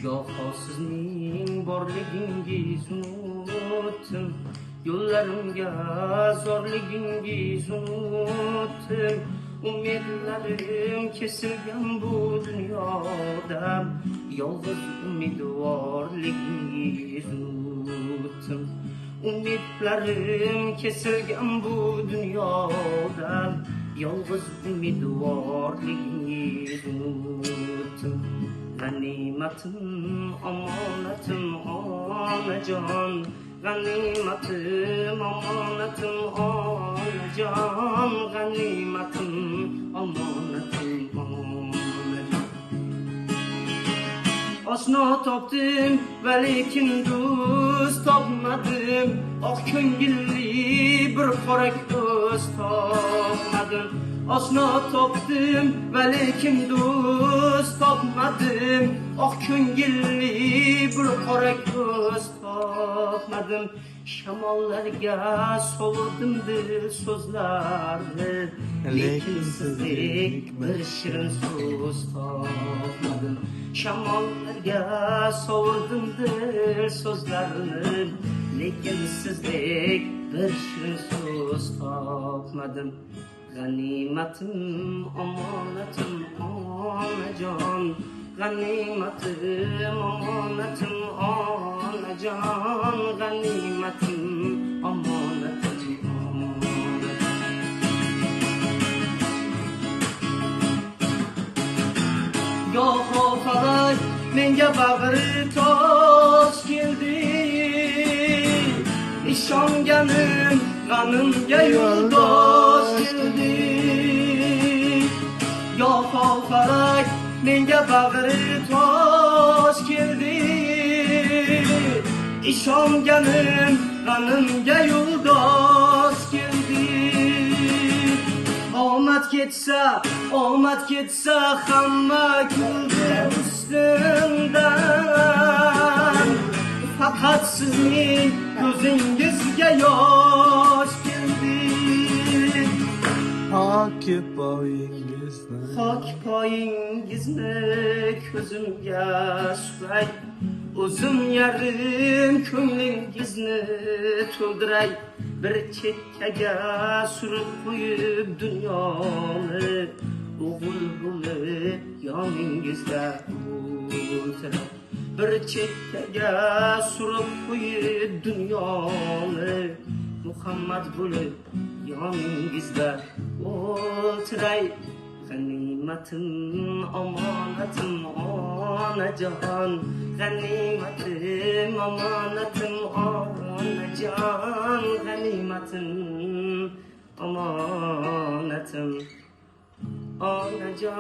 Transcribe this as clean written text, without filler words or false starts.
Goho sizning borligingiz unutdim, yo'llarimga zo'rligingiz unutdim. Umidlarim kesilgan bu dunyoda, yolg'iz umidvorligingiz unutdim. Umidlarim kesilgan bu dunyoda, yolg'iz umidvorligingiz unutdim. G'animatim, omonatim, onajon, g'animatim, omonatim, onajon, g'animatim, omonatim, onajon. Oshno topdim, lekin do'st topmadim, oq ko'ngilli bir qora ko'z topmadim. Oshno topdim, lekin do'st topmadim, oq ko'ngilli bir qora ko'z topmadim. Shamollarga sovurdim dil so'zlarni, lekin sizdek bir shirin so'z topmadim. Shamollarga sovurdim dil so'zlarni, lekin sizdek bir shirin so'z topmadim. G'animatim, omonatim, onajon, g'animatim, omonatim, onajon, g'animatim, omonatim, onajon. Goho falak menga bag'ri tosh keldi, ishonganim g'animga yo'ldosh keldi. Goho falak menga bag'ri tosh keldi, ishonganim g'animga yo'ldosh keldi. Omad ketsa hamma kuldi ustimdan, faqat sizning ko'zingizga yosh keldi. Hak poyingizni ko'zimga suray, o'zim yarim ko'nglingizni to'ldiray. Bir chekkaga surib qo'yib dunyoni, o'g'il bo'lib yoningizda o'tiray. Bir chekkaga surib qo'yib dunyoni, Muhammad bo'lib yoningizda o'tiray. G'animatim, omonatim, onajon, g'animatim, omonatim, onajon, g'animatim, omonatim, onajon.